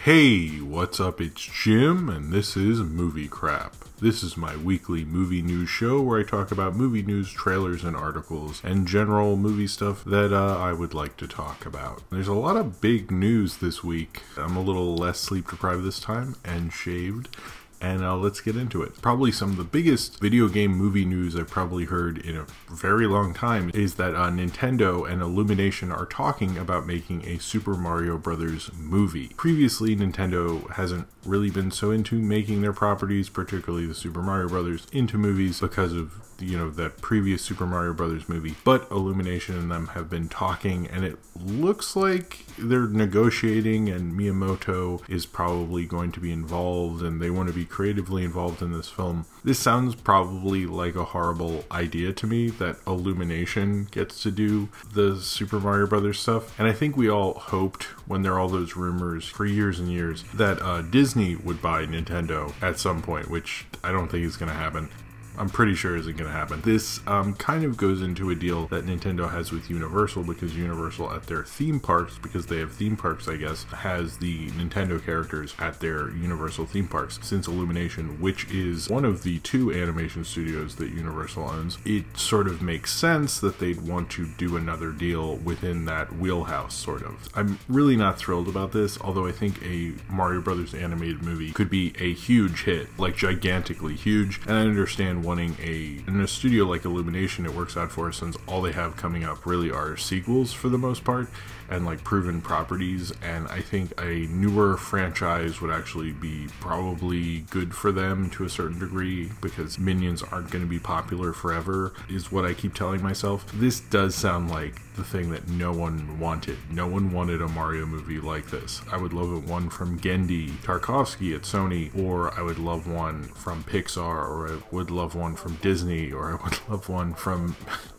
Hey, what's up? It's Jim, and this is Movie Crap. This is my weekly movie news show where I talk about movie news, trailers, and articles, and general movie stuff that I would like to talk about. There's a lot of big news this week. I'm a little less sleep deprived this time, and shaved. And let's get into it. Probably some of the biggest video game movie news I've probably heard in a very long time is that Nintendo and Illumination are talking about making a Super Mario Bros. Movie. Previously, Nintendo hasn't really been so into making their properties, particularly the Super Mario Bros., into movies because of, that previous Super Mario Bros. Movie. But Illumination and them have been talking, and it looks like they're negotiating, and Miyamoto is probably going to be involved, and they want to be creatively involved in this film. This sounds probably like a horrible idea to me, that Illumination gets to do the Super Mario Brothers stuff. And I think we all hoped, when there are all those rumors for years and years, that Disney would buy Nintendo at some point, which I don't think is going to happen. I'm pretty sure isn't going to happen. This kind of goes into a deal that Nintendo has with Universal, because Universal at their theme parks, because they have theme parks I guess, has the Nintendo characters at their Universal theme parks. Since Illumination, which is one of the two animation studios that Universal owns, it sort of makes sense that they'd want to do another deal within that wheelhouse, sort of. I'm really not thrilled about this, although I think a Mario Brothers animated movie could be a huge hit, like gigantically huge, and I understand wanting in a studio like Illumination, it works out for us since all they have coming up really are sequels for the most part, and like proven properties, and I think a newer franchise would actually be probably good for them to a certain degree, because Minions aren't going to be popular forever, is what I keep telling myself. This does sound like the thing that no one wanted. No one wanted a Mario movie like this. I would love one from Genndy Tartakovsky at Sony, or I would love one from Pixar, or I would love one from Disney, or I would love one from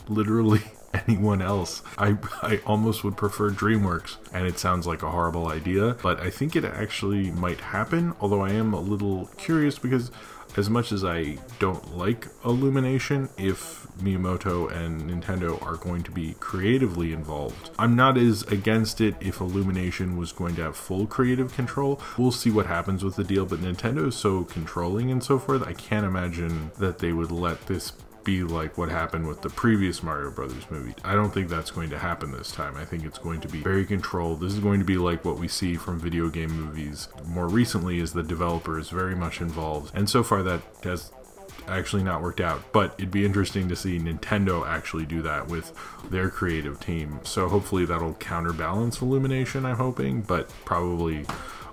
literally anyone else. I almost would prefer DreamWorks, and it sounds like a horrible idea, but I think it actually might happen, although I am a little curious, because as much as I don't like Illumination, if Miyamoto and Nintendo are going to be creatively involved, I'm not as against it if Illumination was going to have full creative control. We'll see what happens with the deal, but Nintendo is so controlling and so forth, I can't imagine that they would let this be like what happened with the previous Mario Brothers movie. I don't think that's going to happen this time. I think it's going to be very controlled. This is going to be like what we see from video game movies more recently, is the developer is very much involved, and so far that has actually not worked out, but it'd be interesting to see Nintendo actually do that with their creative team. So hopefully that'll counterbalance Illumination, I'm hoping, but probably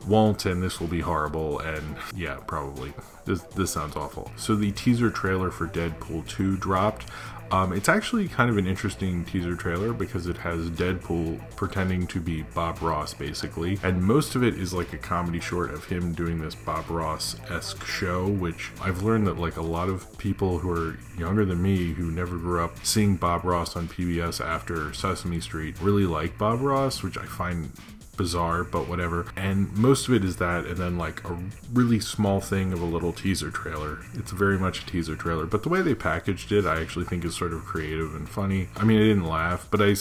won't, and this will be horrible, and yeah, probably. This sounds awful. So the teaser trailer for Deadpool 2 dropped. It's actually kind of an interesting teaser trailer because it has Deadpool pretending to be Bob Ross, basically, and most of it is like a comedy short of him doing this Bob Ross-esque show, which I've learned that like a lot of people who are younger than me, who never grew up seeing Bob Ross on PBS after Sesame Street, really like Bob Ross, which I find bizarre, but whatever. And most of it is that, and then like a really small thing of a little teaser trailer. It's very much a teaser trailer, but the way they packaged it I actually think is sort of creative and funny. I mean, I didn't laugh, but I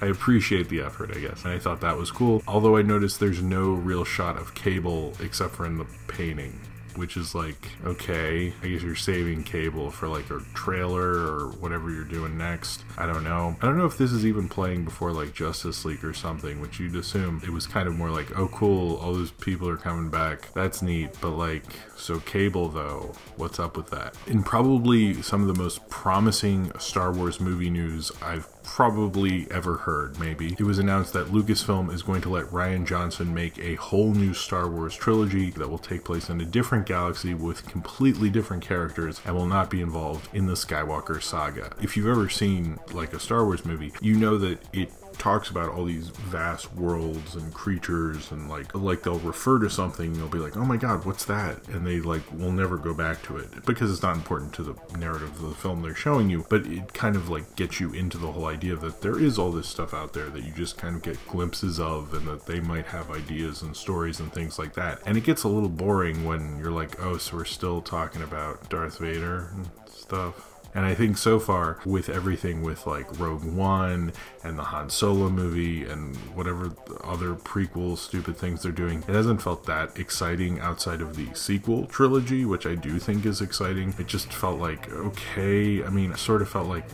appreciate the effort, I guess, and I thought that was cool. Although I noticed there's no real shot of Cable except for in the painting, which is like, okay, I guess you're saving Cable for like a trailer or whatever you're doing next. I don't know if this is even playing before like Justice League or something, which you'd assume. It was kind of more like, oh cool, all those people are coming back, that's neat, but like, so Cable though, what's up with that? And probably some of the most promising Star Wars movie news I've probably ever heard, maybe. It was announced that Lucasfilm is going to let Rian Johnson make a whole new Star Wars trilogy that will take place in a different galaxy with completely different characters and will not be involved in the Skywalker saga. If you've ever seen like a Star Wars movie, you know that it talks about all these vast worlds and creatures, and like they'll refer to something and they'll be like, oh my god, what's that? And they like will never go back to it because it's not important to the narrative of the film they're showing you, but it kind of like gets you into the whole idea that there is all this stuff out there that you just kind of get glimpses of, and that they might have ideas and stories and things like that. And it gets a little boring when you're like, oh, so we're still talking about Darth Vader and stuff. And I think so far, with everything with like Rogue One and the Han Solo movie and whatever other prequel stupid things they're doing, it hasn't felt that exciting outside of the sequel trilogy, which I do think is exciting. It just felt like, okay, I mean, I sort of felt like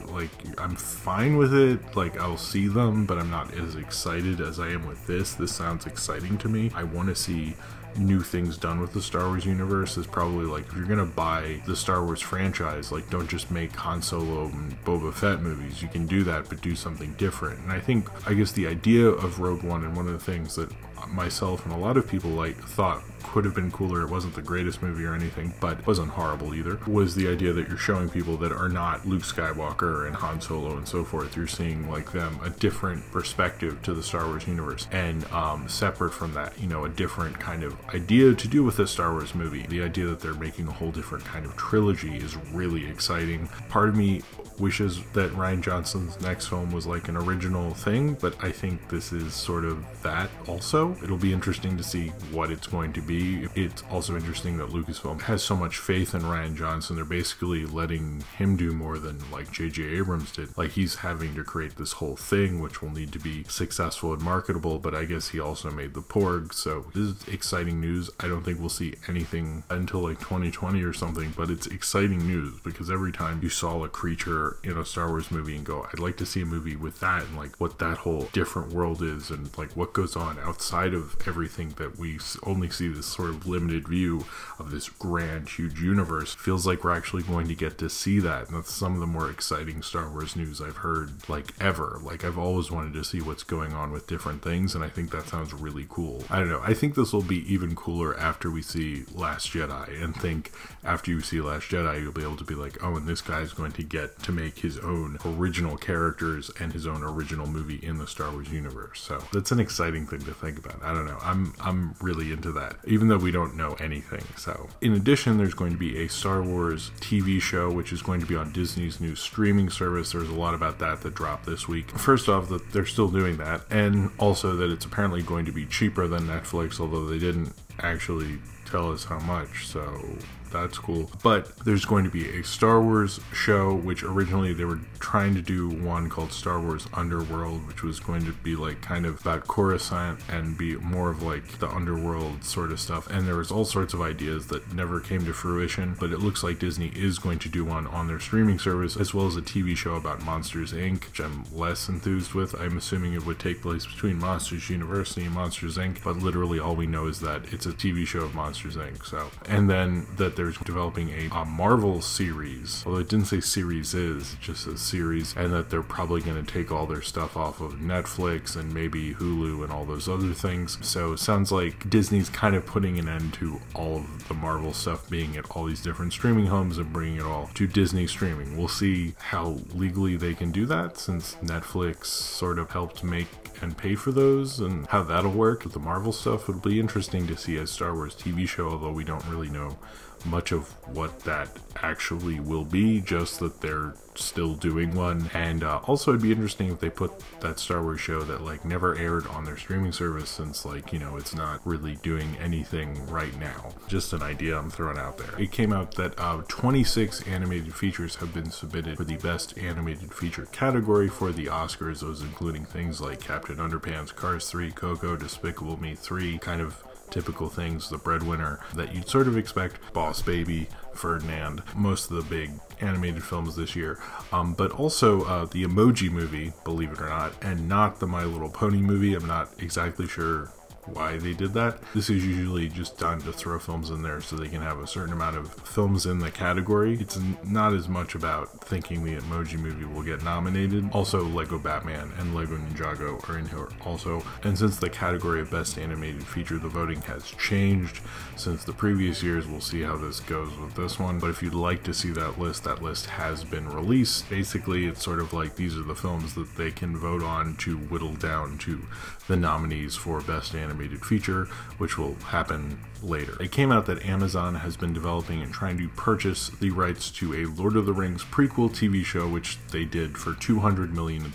I'm fine with it, like I'll see them, but I'm not as excited as I am with this. This sounds exciting to me. I want to see new things done with the Star Wars universe. Is probably like, if you're gonna buy the Star Wars franchise, like don't just make Han Solo and Boba Fett movies. You can do that, but do something different. And I guess the idea of Rogue One, and one of the things that myself and a lot of people like thought could have been cooler, it wasn't the greatest movie or anything, but it wasn't horrible either, was the idea that you're showing people that are not Luke Skywalker and Han Solo and so forth. You're seeing like them a different perspective to the Star Wars universe, and separate from that, you know, a different kind of idea to do with a Star Wars movie. The idea that they're making a whole different kind of trilogy is really exciting. Part of me wishes that Rian Johnson's next film was like an original thing, but I think this is sort of that also. It'll be interesting to see what it's going to be. It's also interesting that Lucasfilm has so much faith in Rian Johnson. They're basically letting him do more than like J.J. Abrams did. Like, he's having to create this whole thing, which will need to be successful and marketable, but I guess he also made the Porg, so this is exciting news. I don't think we'll see anything until like 2020 or something, but it's exciting news because every time you saw a creature in a Star Wars movie and go, I'd like to see a movie with that, and like what that whole different world is, and like what goes on outside of everything that we only see this sort of limited view of this grand, huge universe. Feels like we're actually going to get to see that, and that's some of the more exciting Star Wars news I've heard like ever. Like, I've always wanted to see what's going on with different things, and I think that sounds really cool. I don't know, I think this will be even cooler after we see Last Jedi, and think after you see Last Jedi, you'll be able to be like, oh, and this guy's going to get to make his own original characters and his own original movie in the Star Wars universe. So that's an exciting thing to think about. I don't know, I'm really into that, even though we don't know anything. So in addition, there's going to be a Star Wars TV show, which is going to be on Disney's new streaming service. There's a lot about that dropped this week. First off, that they're still doing that, and also that it's apparently going to be cheaper than Netflix, although they didn't actually tell us how much, so that's cool. But there's going to be a Star Wars show, which originally they were trying to do one called Star Wars Underworld, which was going to be like kind of about Coruscant and be more of like the underworld sort of stuff. And there was all sorts of ideas that never came to fruition, but it looks like Disney is going to do one on their streaming service, as well as a TV show about Monsters Inc., which I'm less enthused with. I'm assuming it would take place between Monsters University and Monsters Inc., but literally all we know is that it's a TV show of Monsters Inc. So, and then that there's developing a Marvel series, although it didn't say series is, it just says series, and that they're probably going to take all their stuff off of Netflix and maybe Hulu and all those other things. So it sounds like Disney's kind of putting an end to all of the Marvel stuff being at all these different streaming homes and bringing it all to Disney streaming. We'll see how legally they can do that, since Netflix sort of helped make and pay for those, and how that'll work with the Marvel stuff. It'll be interesting to see a Star Wars TV show, although we don't really know much of what that actually will be, just that they're still doing one. And also it'd be interesting if they put that Star Wars show that like never aired on their streaming service, since like, you know, it's not really doing anything right now. Just an idea I'm throwing out there. It came out that 26 animated features have been submitted for the best animated feature category for the Oscars, those including things like Captain Underpants, Cars 3, Coco, Despicable Me 3, kind of typical things, The Breadwinner that you'd sort of expect, Boss Baby, Ferdinand, most of the big animated films this year, but also the Emoji Movie, believe it or not, and not the My Little Pony movie. I'm not exactly sure why they did that. This is usually just done to throw films in there so they can have a certain amount of films in the category. It's not as much about thinking the Emoji Movie will get nominated. Also, Lego Batman and Lego Ninjago are in here also. And since the category of Best Animated Feature, the voting has changed since the previous years, we'll see how this goes with this one. But if you'd like to see that list has been released. Basically, it's sort of like these are the films that they can vote on to whittle down to the nominees for Best Animated animated feature, which will happen later. It came out that Amazon has been developing and trying to purchase the rights to a Lord of the Rings prequel TV show, which they did for $200 million.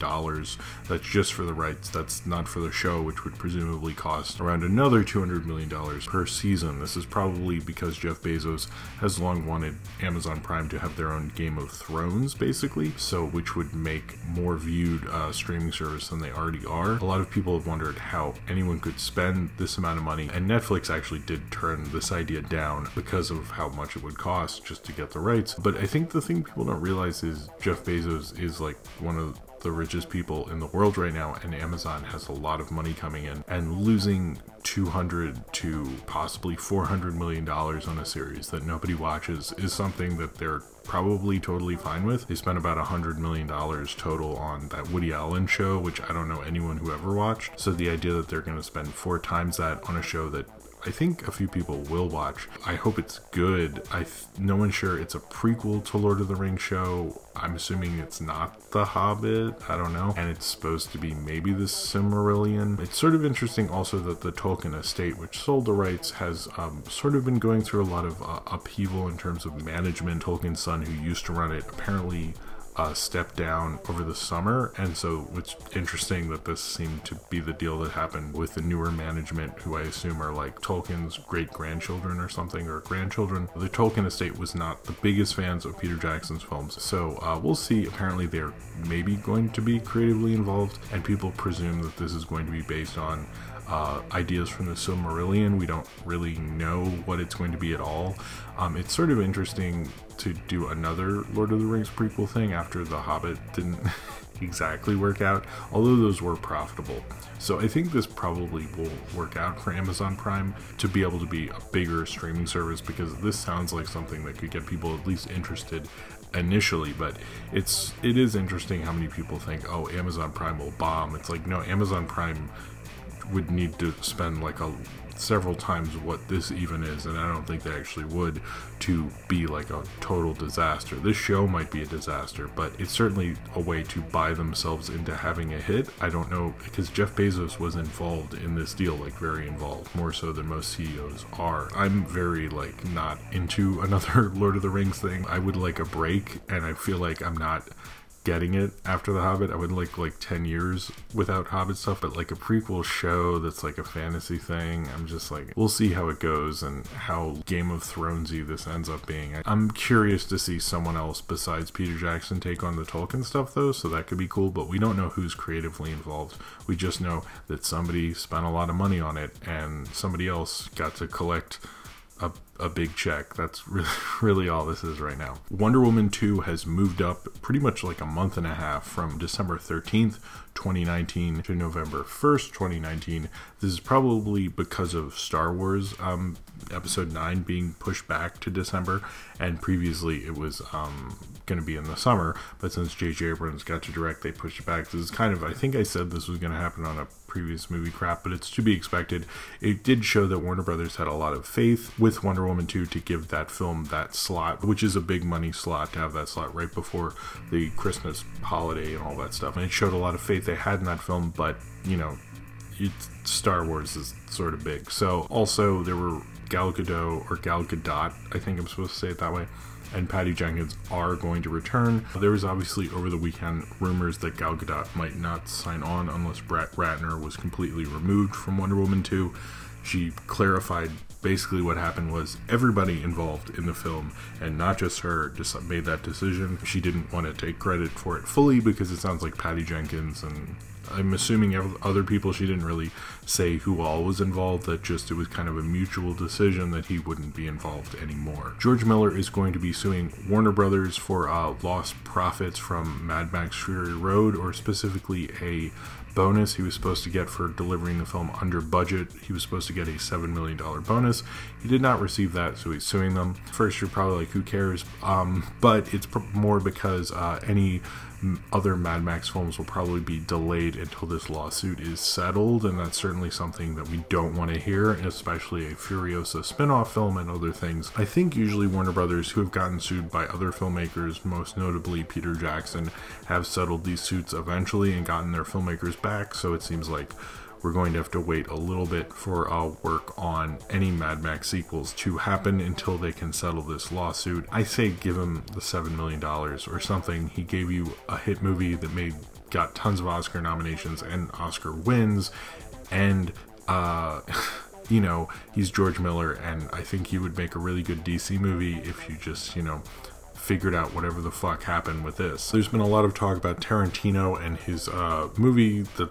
That's just for the rights. That's not for the show, which would presumably cost around another $200 million per season. This is probably because Jeff Bezos has long wanted Amazon Prime to have their own Game of Thrones, basically, so which would make more viewed streaming service than they already are. A lot of people have wondered how anyone could spend this amount of money, and Netflix actually did turn this idea down because of how much it would cost just to get the rights. But I think the thing people don't realize is Jeff Bezos is like one of the richest people in the world right now, and Amazon has a lot of money coming in, and losing $200 to possibly $400 million on a series that nobody watches is something that they're probably totally fine with. They spent about $100 million total on that Woody Allen show, which I don't know anyone who ever watched. So the idea that they're going to spend 4 times that on a show that I think a few people will watch. I hope it's good. No one's sure it's a prequel to Lord of the Rings show. I'm assuming it's not The Hobbit. I don't know. And it's supposed to be maybe the Silmarillion. It's sort of interesting also that the Tolkien estate, which sold the rights, has sort of been going through a lot of upheaval in terms of management. Tolkien's son, who used to run it, apparently stepped down over the summer, and so it's interesting that this seemed to be the deal that happened with the newer management, who I assume are like Tolkien's great-grandchildren or something, or grandchildren. The Tolkien estate was not the biggest fans of Peter Jackson's films, so we'll see. Apparently they're maybe going to be creatively involved, and people presume that this is going to be based on ideas from the Silmarillion. We don't really know what it's going to be at all. It's sort of interesting to do another Lord of the Rings prequel thing after The Hobbit didn't exactly work out, although those were profitable. So I think this probably will work out for Amazon Prime to be able to be a bigger streaming service, because this sounds like something that could get people at least interested initially. But it is interesting how many people think, oh, Amazon Prime will bomb. It's like, no, Amazon Prime would need to spend like several times what this even is, and I don't think they actually would, to be like a total disaster. This show might be a disaster, but it's certainly a way to buy themselves into having a hit. I don't know, because Jeff Bezos was involved in this deal, like very involved, more so than most CEOs are. I'm very like not into another Lord of the Rings thing. I would like a break, and I feel like I'm not getting it after The Hobbit. I would like 10 years without Hobbit stuff, but like a prequel show that's like a fantasy thing, I'm just like, we'll see how it goes and how Game of Thronesy this ends up being. I'm curious to see someone else besides Peter Jackson take on the Tolkien stuff though, so that could be cool, but we don't know who's creatively involved. We just know that somebody spent a lot of money on it and somebody else got to collect a big check. That's really all this is right now. Wonder Woman 2 has moved up pretty much like a month and a half, from December 13th, 2019 to November 1st, 2019. This is probably because of Star Wars Episode 9 being pushed back to December, and previously it was going to be in the summer, but since J.J. Abrams got to direct, they pushed it back. This is kind of, I think I said this was going to happen on a previous movie crap, but it's to be expected. It did show that Warner Brothers had a lot of faith with Wonder Woman 2 to give that film that slot, which is a big money slot, to have that slot right before the Christmas holiday and all that stuff. And it showed a lot of faith they had in that film, but, you know, Star Wars is sort of big. So also there were Gal Gadot, or Gal Gadot, I think I'm supposed to say it that way, and Patty Jenkins are going to return. There was obviously over the weekend rumors that Gal Gadot might not sign on unless Brett Ratner was completely removed from Wonder Woman 2. She clarified basically what happened was everybody involved in the film, and not just her, just made that decision. She didn't want to take credit for it fully, because it sounds like Patty Jenkins and I'm assuming other people, she didn't really say who all was involved, that just it was kind of a mutual decision that he wouldn't be involved anymore. George Miller is going to be suing Warner Brothers for lost profits from Mad Max Fury Road, or specifically a bonus he was supposed to get for delivering the film under budget. He was supposed to get a $7 million bonus. He did not receive that, so he's suing them. First, you're probably like, who cares? But it's more because any other Mad Max films will probably be delayed until this lawsuit is settled, and that's certainly something that we don't want to hear, especially a Furiosa spin-off film and other things. I think usually Warner Brothers, who have gotten sued by other filmmakers, most notably Peter Jackson, have settled these suits eventually and gotten their filmmakers back, so it seems like we're going to have to wait a little bit for work on any Mad Max sequels to happen until they can settle this lawsuit. I say give him the $7 million or something. He gave you a hit movie that got tons of Oscar nominations and Oscar wins, and you know, he's George Miller, and I think he would make a really good DC movie if you just, you know, figured out whatever the fuck happened with this. There's been a lot of talk about Tarantino and his movie that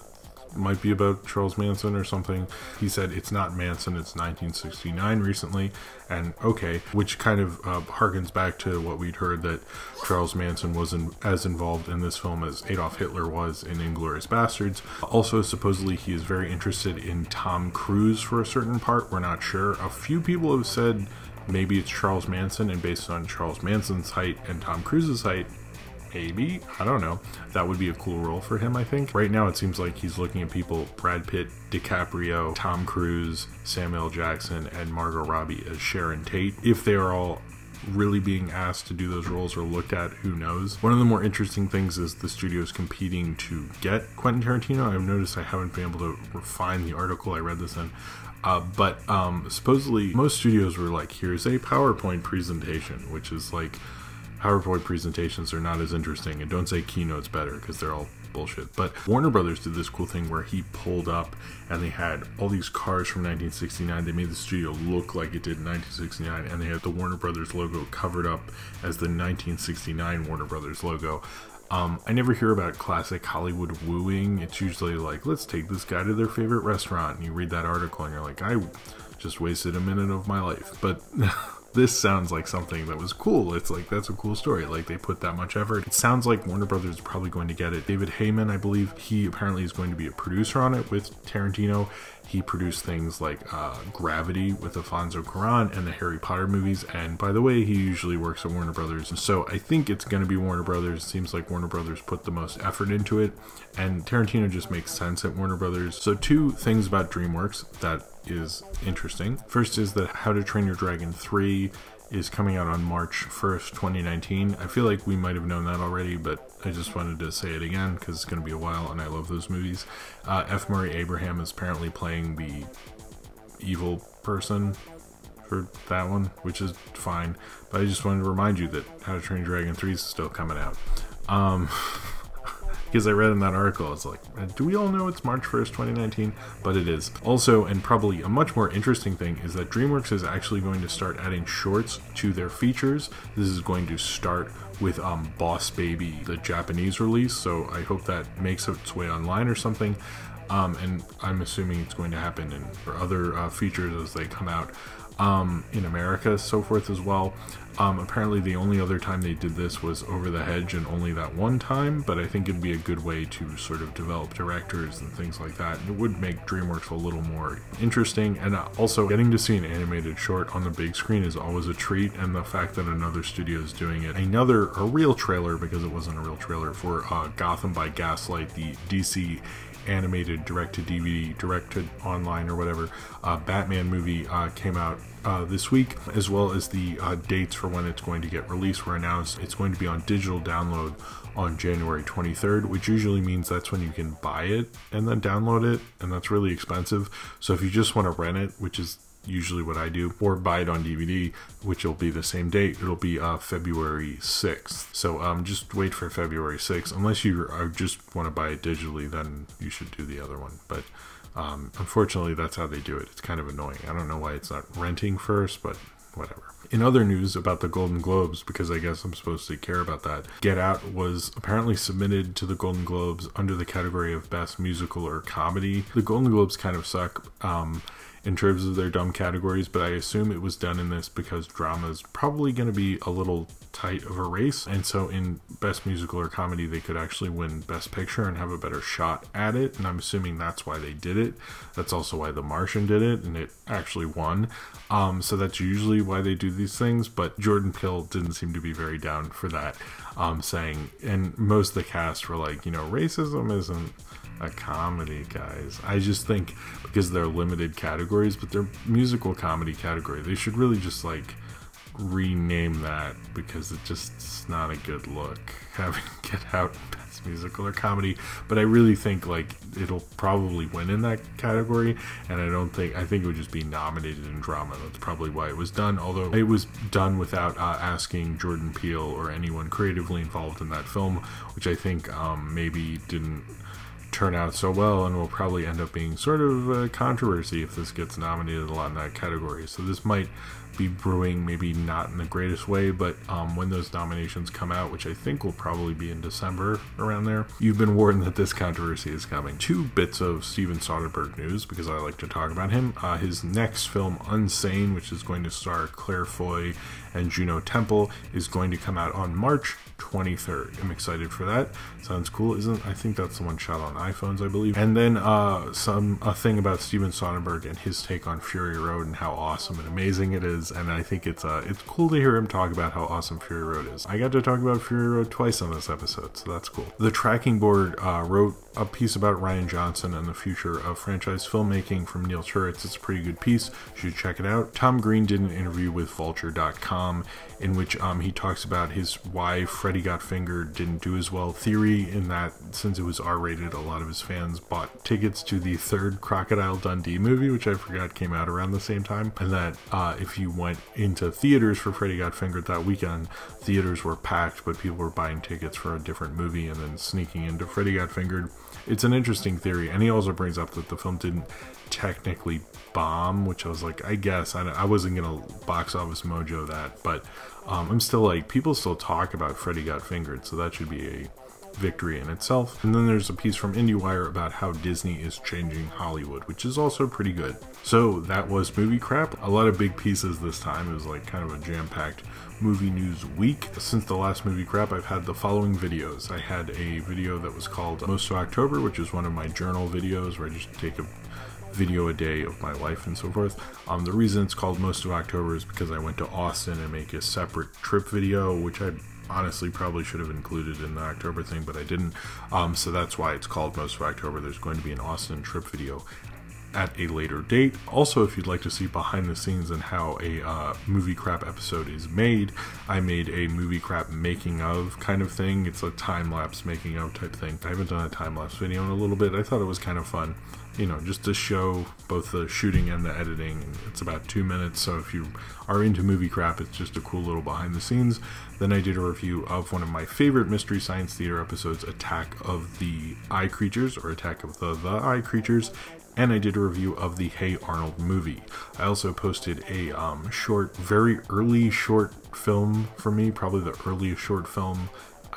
might be about Charles Manson or something. He said it's not Manson, it's 1969 recently, and okay, which kind of harkens back to what we'd heard, that Charles Manson wasn't as involved in this film as Adolf Hitler was in Inglourious Basterds. Also, supposedly he is very interested in Tom Cruise for a certain part. We're not sure. A few people have said maybe it's Charles Manson, and based on Charles Manson's height and Tom Cruise's height, maybe, I don't know, that would be a cool role for him, I think. Right now it seems like he's looking at people: Brad Pitt, DiCaprio, Tom Cruise, Samuel Jackson, and Margot Robbie as Sharon Tate. If they are all really being asked to do those roles or looked at, who knows. One of the more interesting things is the studio is competing to get Quentin Tarantino. I've noticed I haven't been able to refine the article I read this in. But supposedly most studios were like, here's a PowerPoint presentation, which is like, PowerPoint presentations are not as interesting, and don't say keynote's better because they're all bullshit. But Warner Brothers did this cool thing where he pulled up and they had all these cars from 1969. They made the studio look like it did in 1969, and they had the Warner Brothers logo covered up as the 1969 Warner Brothers logo. I never hear about classic Hollywood wooing. It's usually like, let's take this guy to their favorite restaurant, and you read that article and you're like, I just wasted a minute of my life. But this sounds like something that was cool. It's like, that's a cool story. Like, they put that much effort. It sounds like Warner Brothers is probably going to get it. David Heyman, I believe, he apparently is going to be a producer on it with Tarantino. He produced things like Gravity with Alfonso Cuarón and the Harry Potter movies. And by the way, he usually works at Warner Brothers. So I think it's going to be Warner Brothers. It seems like Warner Brothers put the most effort into it. And Tarantino just makes sense at Warner Brothers. So two things about DreamWorks that is interesting. First is that How to Train Your Dragon 3 is coming out on March 1st, 2019. I feel like we might have known that already, but I just wanted to say it again because it's going to be a while and I love those movies. F. Murray Abraham is apparently playing the evil person for that one, which is fine. But I just wanted to remind you that How to Train Your Dragon 3 is still coming out. Because I read in that article, it's like, do we all know it's March 1st, 2019? But it is. Also, and probably a much more interesting thing, is that DreamWorks is actually going to start adding shorts to their features. This is going to start with Boss Baby, the Japanese release, so I hope that makes its way online or something. And I'm assuming it's going to happen in other features as they come out in America, so forth as well. Apparently the only other time they did this was Over the Hedge, and only that one time, but I think it'd be a good way to sort of develop directors and things like that. It would make DreamWorks a little more interesting, and also getting to see an animated short on the big screen is always a treat, and the fact that another studio is doing it. A real trailer, because it wasn't a real trailer, for Gotham by Gaslight, the DC animated direct-to-DVD, direct-to-online or whatever Batman movie came out this week, as well as the dates for when it's going to get released were announced. It's going to be on digital download on January 23rd, which usually means that's when you can buy it and then download it, and that's really expensive. So if you just want to rent it, which is usually what I do, or buy it on DVD, which will be the same date, it'll be February 6th. So just wait for February 6th. Unless you just want to buy it digitally, then you should do the other one. But unfortunately, that's how they do it. It's kind of annoying. I don't know why it's not renting first, but whatever. In other news about the Golden Globes, because I guess I'm supposed to care about that, Get Out was apparently submitted to the Golden Globes under the category of Best Musical or Comedy. The Golden Globes kind of suck in terms of their dumb categories, but I assume it was done in this because drama is probably going to be a little tight of a race, and so in Best Musical or Comedy they could actually win Best Picture and have a better shot at it, and I'm assuming that's why they did it. That's also why The Martian did it, and it actually won. So that's usually why they do these things, but Jordan Peele didn't seem to be very down for that, saying, and most of the cast were like, you know, racism isn't a comedy, guys. I just think because they're limited categories, but they're musical comedy category, they should really just like rename that because it's not a good look having Get Out Best Musical or Comedy. But I really think like it'll probably win in that category, and I think it would just be nominated in drama. That's probably why it was done, although it was done without asking Jordan Peele or anyone creatively involved in that film, which I think maybe didn't turn out so well and will probably end up being sort of a controversy if this gets nominated a lot in that category. So this might be brewing, maybe not in the greatest way, but when those nominations come out, which I think will probably be in December, around there, you've been warned that this controversy is coming. 2 bits of Steven Soderbergh news, because I like to talk about him. His next film, Unsane, which is going to star Claire Foy and Juno Temple, is going to come out on March 23rd. I'm excited for that. Sounds cool, isn't? I think that's the one shot on iPhones, I believe. And then a thing about Steven Soderbergh and his take on Fury Road and how awesome and amazing it is. And I think it's cool to hear him talk about how awesome Fury Road is. I got to talk about Fury Road twice on this episode, so that's cool. The Tracking Board wrote a piece about Rian Johnson and the future of franchise filmmaking from Neil Turitz. It's a pretty good piece. You should check it out. Tom Green did an interview with Vulture.com in which he talks about why Freddy Got Fingered didn't do as well theory, in that since it was R-rated, a lot of his fans bought tickets to the 3rd Crocodile Dundee movie, which I forgot came out around the same time, and that if you went into theaters for Freddy Got Fingered that weekend, theaters were packed, but people were buying tickets for a different movie and then sneaking into Freddy Got Fingered. It's an interesting theory, and he also brings up that the film didn't technically bomb, which I was like, I guess, I wasn't gonna box office mojo that, but I'm still like, people still talk about Freddy Got Fingered, so that should be a victory in itself. And then there's a piece from IndieWire about how Disney is changing Hollywood, which is also pretty good. So that was Movie Crap. A lot of big pieces this time. It was like kind of a jam-packed movie news week. Since the last Movie Crap, I've had the following videos. I had a video that was called Most of October, which is one of my journal videos where I just take a video a day of my life and so forth. The reason it's called Most of October is because I went to Austin and make a separate trip video, which I honestly probably should have included in the October thing, but I didn't. So that's why it's called Most of October. There's going to be an Austin trip video at a later date. Also, if you'd like to see behind the scenes and how a Movie Crap episode is made, I made a Movie Crap making of kind of thing. It's a time-lapse making of type thing. I haven't done a time-lapse video in a little bit. I thought it was kind of fun, you know, just to show both the shooting and the editing. It's about 2 minutes, so if you are into Movie Crap, it's just a cool little behind the scenes. Then I did a review of one of my favorite Mystery Science Theater episodes, Attack of the Eye Creatures, or Attack of the Eye Creatures, and I did a review of the Hey Arnold movie. I also posted a short, very early short film for me, probably the earliest short film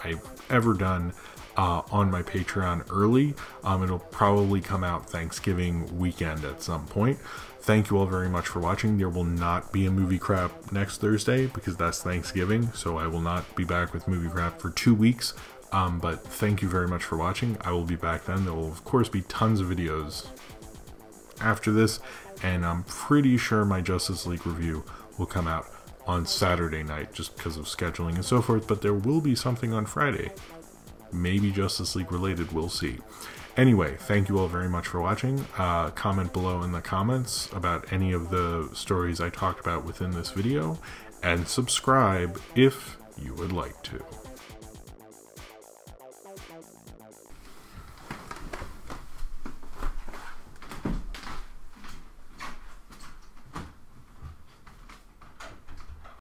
I've ever done, on my Patreon early. It'll probably come out Thanksgiving weekend at some point. Thank you all very much for watching. There will not be a Movie Crap next Thursday because that's Thanksgiving, so I will not be back with Movie Crap for 2 weeks. But thank you very much for watching. I will be back then. There will, of course, be tons of videos after this, and I'm pretty sure my Justice League review will come out on Saturday night just because of scheduling and so forth, but there will be something on Friday. Maybe Justice League related, we'll see. Anyway, thank you all very much for watching. Comment below in the comments about any of the stories I talked about within this video, and subscribe if you would like to.